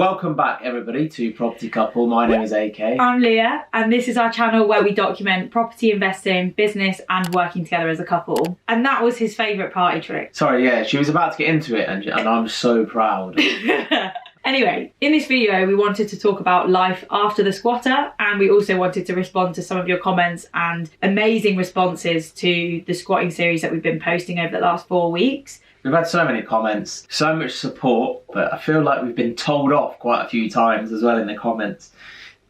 Welcome back, everybody, to Property Couple. My name is AK. I'm Lia, and this is our channel where we document property investing, business, and working together as a couple. And that was his favourite party trick. Sorry, yeah, she was about to get into it, and I'm so proud. Anyway, in this video, we wanted to talk about life after the squatter, and we also wanted to respond to some of your comments and amazing responses to the squatting series that we've been posting over the last 4 weeks. We've had so many comments, so much support, but I feel like we've been told off quite a few times as well in the comments,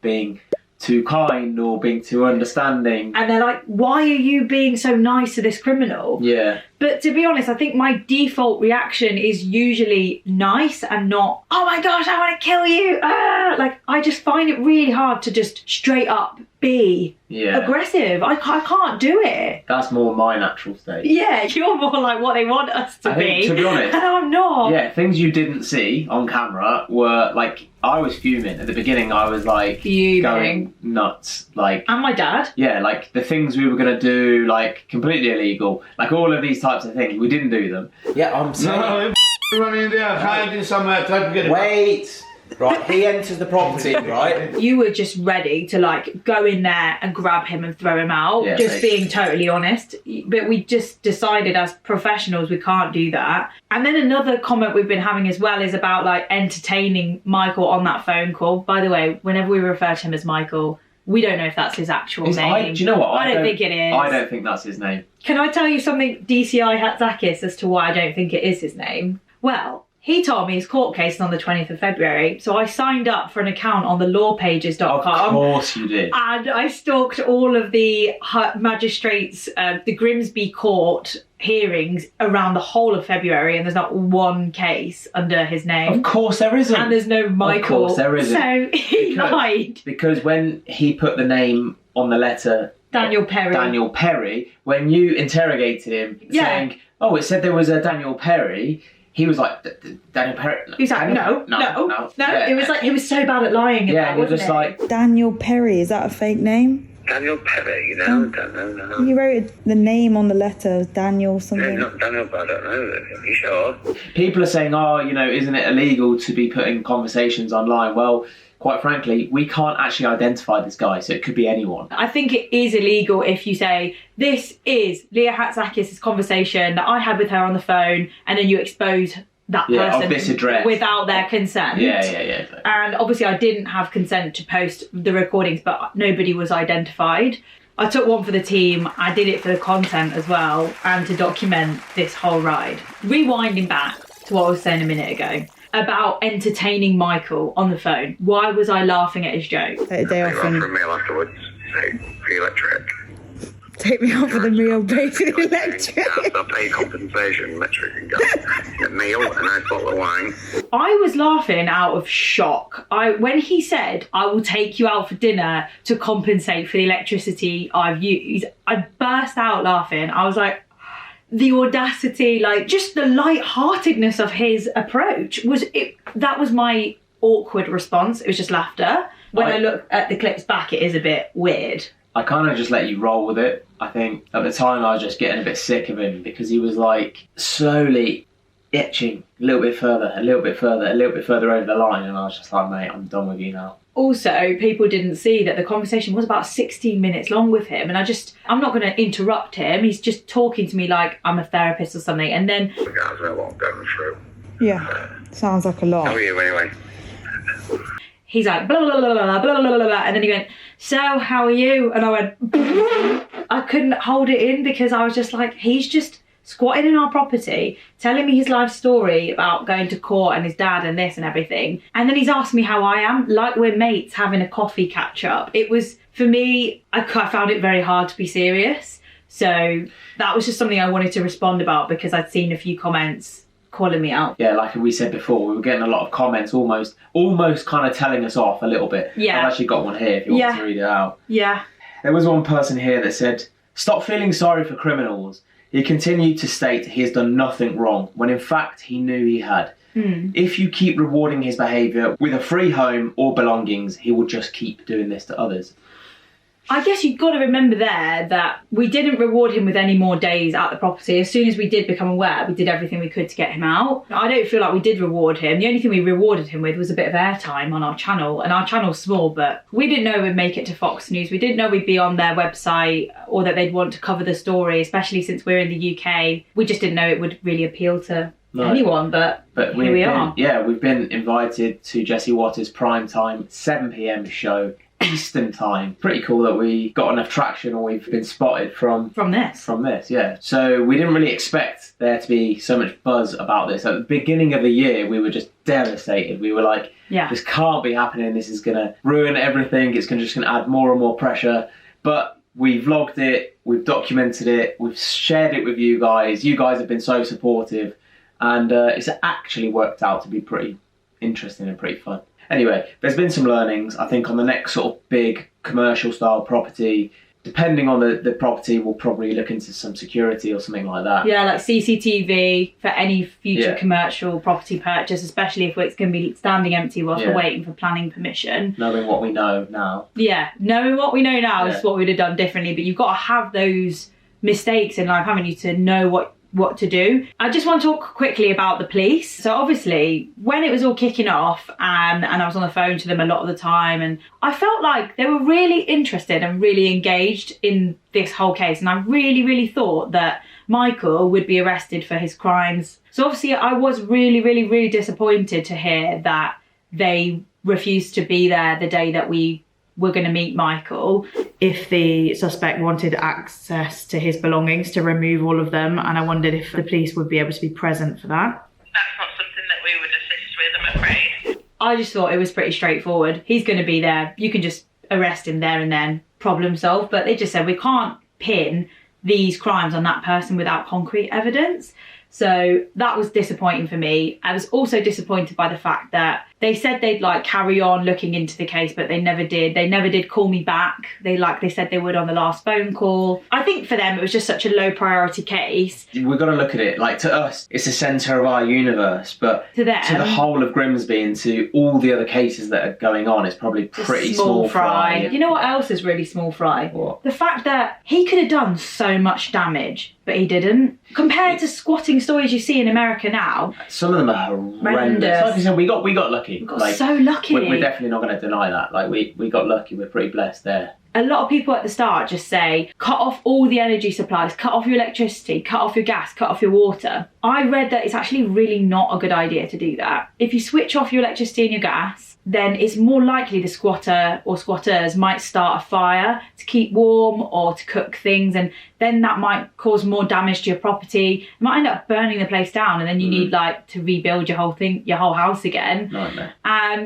being too kind or being too understanding. And they're like, why are you being so nice to this criminal? Yeah. But to be honest, I think my default reaction is usually nice and not, oh my gosh, I want to kill you. Like, I just find it really hard to just straight up be aggressive. I can't do it. That's more my natural state. Yeah, you're more like what they want us to be. To be honest. And I'm not. Yeah, things you didn't see on camera were like, I was fuming. At the beginning, I was like going nuts. Like, and my dad. Yeah, like the things we were going to do, like completely illegal. Like all of these types of things, we didn't do them. Yeah, I'm sorry. No, running down, hiding somewhere, trying to get it. Wait. Right, he enters the property, right? You were just ready to like go in there and grab him and throw him out, just being totally honest. But we just decided as professionals we can't do that. And then another comment we've been having as well is about like entertaining Michael on that phone call. By the way, whenever we refer to him as Michael, we don't know if that's his actual name. Do you know what? I don't think it is. I don't think that's his name. Can I tell you something DCI Hatzakis as to why I don't think it is his name? Well, he told me his court case is on the 20th of February, so I signed up for an account on the lawpages.com. Of course you did. And I stalked all of the magistrates, the Grimsby court hearings around the whole of February, and there's not one case under his name. Of course there isn't. And there's no Michael. Of course there isn't. So he lied. Because when he put the name on the letter... Daniel Perry, when you interrogated him saying, oh, it said there was a Daniel Perry... He was like, Daniel Perry. He was like, no. Yeah. It was like, he was so bad at lying. Yeah, you're just like... Daniel Perry, is that a fake name? Daniel Perry, no. You wrote the name on the letter, Daniel something. No, not Daniel, but I don't know. Are you sure? People are saying, oh, you know, isn't it illegal to be putting conversations online? Well, quite frankly, we can't actually identify this guy, so it could be anyone. I think it is illegal if you say, this is Lia Hatzakis' conversation that I had with her on the phone, and then you expose that person of this address without their consent. Yeah. Exactly. And obviously I didn't have consent to post the recordings, but nobody was identified. I took one for the team, I did it for the content as well, and to document this whole ride. Rewinding back to what I was saying a minute ago, about entertaining Michael on the phone. Why was I laughing at his joke? They often for a meal afterwards, free electric. take me off of the meal, basic electric. I'll pay compensation, electric and gas. A meal, a nice bottle of wine. I was laughing out of shock. When he said, I will take you out for dinner to compensate for the electricity I've used, I burst out laughing. I was like, the audacity, like just the lightheartedness of his approach that was my awkward response. It was just laughter. When I look at the clips back, it is a bit weird. I kind of just let you roll with it. I think at the time I was just getting a bit sick of him because he was like slowly itching a little bit further over the line, and I was just like, mate, I'm done with you now. Also, people didn't see that the conversation was about 16 minutes long with him, and I'm not going to interrupt him. He's just talking to me like I'm a therapist or something, and then... The guys know what I'm going through. Yeah, sounds like a lot. How are you anyway? He's like, blah, blah, blah, blah, blah, blah, blah, and then he went, so, how are you? And I went, I couldn't hold it in because I was just like, he's just squatting in our property, telling me his life story about going to court and his dad and this and everything. And then he's asked me how I am, like we're mates having a coffee catch up. It was, for me, I found it very hard to be serious. So that was just something I wanted to respond about because I'd seen a few comments calling me out. Yeah, like we said before, we were getting a lot of comments almost kind of telling us off a little bit. Yeah. I've actually got one here if you want to read it out. Yeah. There was one person here that said, stop feeling sorry for criminals. He continued to state he has done nothing wrong, when in fact he knew he had. If you keep rewarding his behaviour with a free home or belongings, he will just keep doing this to others. I guess you've got to remember there that we didn't reward him with any more days at the property. As soon as we did become aware, we did everything we could to get him out. I don't feel like we did reward him. The only thing we rewarded him with was a bit of airtime on our channel. And our channel's small, but we didn't know we'd make it to Fox News. We didn't know we'd be on their website or that they'd want to cover the story, especially since we're in the UK. We just didn't know it would really appeal to anyone, but here we are. Yeah, we've been invited to Jesse Waters' primetime 7 p.m. show, Eastern time. Pretty cool that we got enough traction, or we've been spotted from this, yeah. So we didn't really expect there to be so much buzz about this. At the beginning of the year, we were just devastated. We were like, this can't be happening. This is going to ruin everything. It's just going to add more and more pressure. But we vlogged it, we've documented it, we've shared it with you guys. You guys have been so supportive. And it's actually worked out to be pretty interesting and pretty fun. Anyway, there's been some learnings. I think on the next sort of big commercial style property, depending on the property, we'll probably look into some security or something like that. Yeah, like CCTV for any future commercial property purchase, especially if it's going to be standing empty whilst we're waiting for planning permission. Knowing what we know now. Yeah, knowing what we know now is what we'd have done differently, but you've got to have those mistakes in life, haven't you, to know what to do. I just want to talk quickly about the police. So obviously when it was all kicking off and I was on the phone to them a lot of the time, and I felt like they were really interested and really engaged in this whole case, and I really thought that Michael would be arrested for his crimes. So obviously I was really disappointed to hear that they refused to be there the day that we were going to meet Michael. If the suspect wanted access to his belongings, to remove all of them, and I wondered if the police would be able to be present for that. That's not something that we would assist with, I'm afraid. I just thought it was pretty straightforward. He's going to be there. You can just arrest him there and then, problem solved. But they just said we can't pin these crimes on that person without concrete evidence. So that was disappointing for me. I was also disappointed by the fact that they said they'd like carry on looking into the case, but they never did. They never did call me back. They said they would on the last phone call. I think for them it was just such a low priority case. We've got to look at it like, to us it's the centre of our universe, but to them, to the whole of Grimsby and to all the other cases that are going on, it's probably pretty small fry. You know what else is really small fry? What? The fact that he could have done so much damage, but he didn't. Compared to squatting stories you see in America now, some of them are horrendous. Like I said, we got lucky. We got so lucky. We're definitely not going to deny that. Like we got lucky. We're pretty blessed there. A lot of people at the start just say, cut off all the energy supplies, cut off your electricity, cut off your gas, cut off your water. I read that it's actually really not a good idea to do that. If you switch off your electricity and your gas, then it's more likely the squatter or squatters might start a fire to keep warm or to cook things, and then that might cause more damage to your property. It might end up burning the place down, and then you need like to rebuild your whole house again. Nightmare.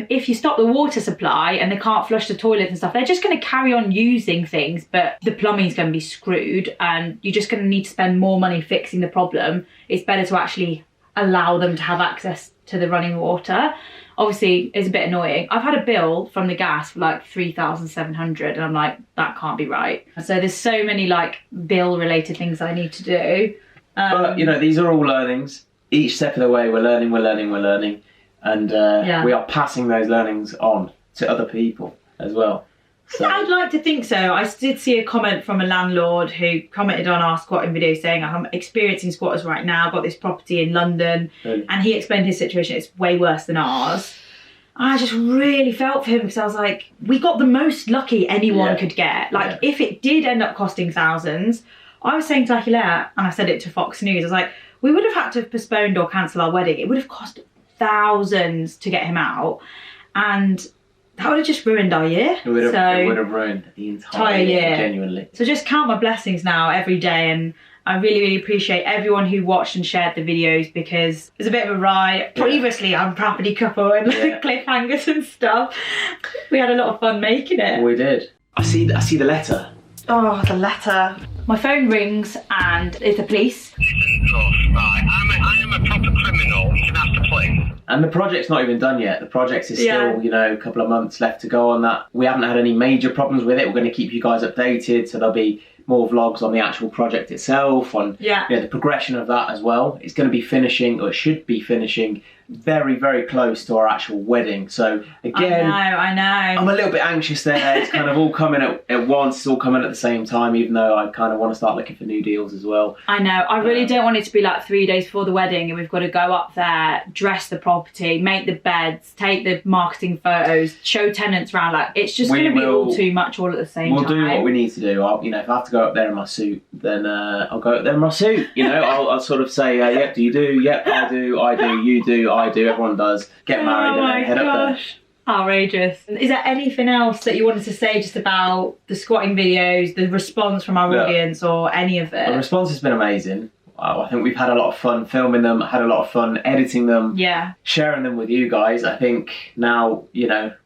If you stop the water supply and they can't flush the toilets and stuff, they're just going to carry on using things, but the plumbing's going to be screwed and you're just going to need to spend more money fixing the problem. It's better to actually allow them to have access to the running water. Obviously, it's a bit annoying. I've had a bill from the gas for like 3,700 and I'm like, that can't be right. So there's so many like bill related things I need to do. But you know, these are all learnings. Each step of the way we're learning. And we are passing those learnings on to other people as well. So. I'd like to think so. I did see a comment from a landlord who commented on our squatting video saying, I'm experiencing squatters right now, I've got this property in London, and he explained his situation. It's way worse than ours. I just really felt for him because I was like, we got the most lucky anyone could get. Like, if it did end up costing thousands, I was saying to Lia, and I said it to Fox News, I was like, we would have had to have postponed or cancel our wedding. It would have cost thousands to get him out, and that would have just ruined our year. It would have ruined the entire year, genuinely. So just count my blessings now every day, and I really appreciate everyone who watched and shared the videos because it's a bit of a ride. Previously, I'm property couple and cliffhangers and stuff. We had a lot of fun making it. We did. I see the letter. Oh, the letter. My phone rings and it's the police. Right, I am a proper criminal. You can ask the police. And the project's not even done yet. The project is still, a couple of months left to go on that. We haven't had any major problems with it. We're going to keep you guys updated. So there'll be more vlogs on the actual project itself, on the progression of that as well. It's going to be finishing, or it should be finishing, very, very close to our actual wedding. So again, I know. I'm a little bit anxious there. It's kind of all coming at once. It's all coming at the same time, even though I kind of want to start looking for new deals as well. I know. I really don't want it to be like 3 days before the wedding and we've got to go up there, dress the property, make the beds, take the marketing photos, show tenants around. Like, it's just going to be all too much all at the same time. We'll do what we need to do. If I have to go up there in my suit, then I'll go up there in my suit. I'll sort of say, yep, do you do? Yep, I do, you do, I do, everyone does. Get married and then head up there. Outrageous. Is there anything else that you wanted to say just about the squatting videos, the response from our audience, or any of it? The response has been amazing. I think we've had a lot of fun filming them, had a lot of fun editing them, sharing them with you guys. I think now,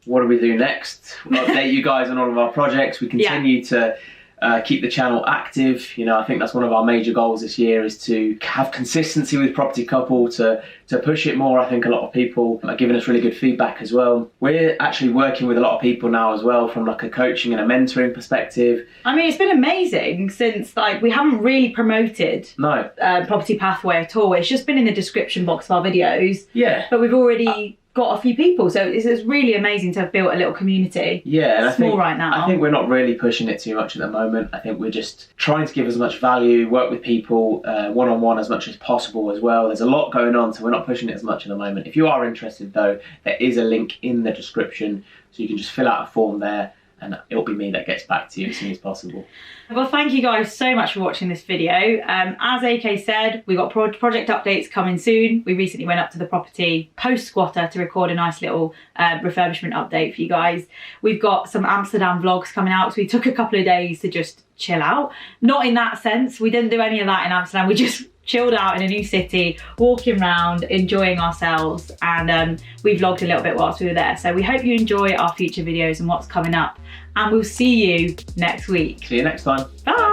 what do we do next? We'll update you guys on all of our projects. We continue to keep the channel active. I think that's one of our major goals this year, is to have consistency with Property Couple, to push it more. I think a lot of people are giving us really good feedback as well. We're actually working with a lot of people now as well, from like a coaching and a mentoring perspective. I mean, it's been amazing since we haven't really promoted Property Pathway at all. It's just been in the description box of our videos. Yeah. But we've already got a few people, so it's really amazing to have built a little community. Yeah, and it's small right now. I think we're not really pushing it too much at the moment. I think we're just trying to give as much value, work with people one-on-one as much as possible as well. There's a lot going on, so we're not pushing it as much at the moment. If you are interested though, there is a link in the description, so you can just fill out a form there and it'll be me that gets back to you as soon as possible. Well, thank you guys so much for watching this video. As AK said, we've got project updates coming soon. We recently went up to the property post-squatter to record a nice little refurbishment update for you guys. We've got some Amsterdam vlogs coming out, so we took a couple of days to just chill out. Not in that sense, we didn't do any of that in Amsterdam. We just chilled out in a new city, walking around, enjoying ourselves, and we vlogged a little bit whilst we were there. So we hope you enjoy our future videos and what's coming up, and we'll see you next week. See you next time. Bye.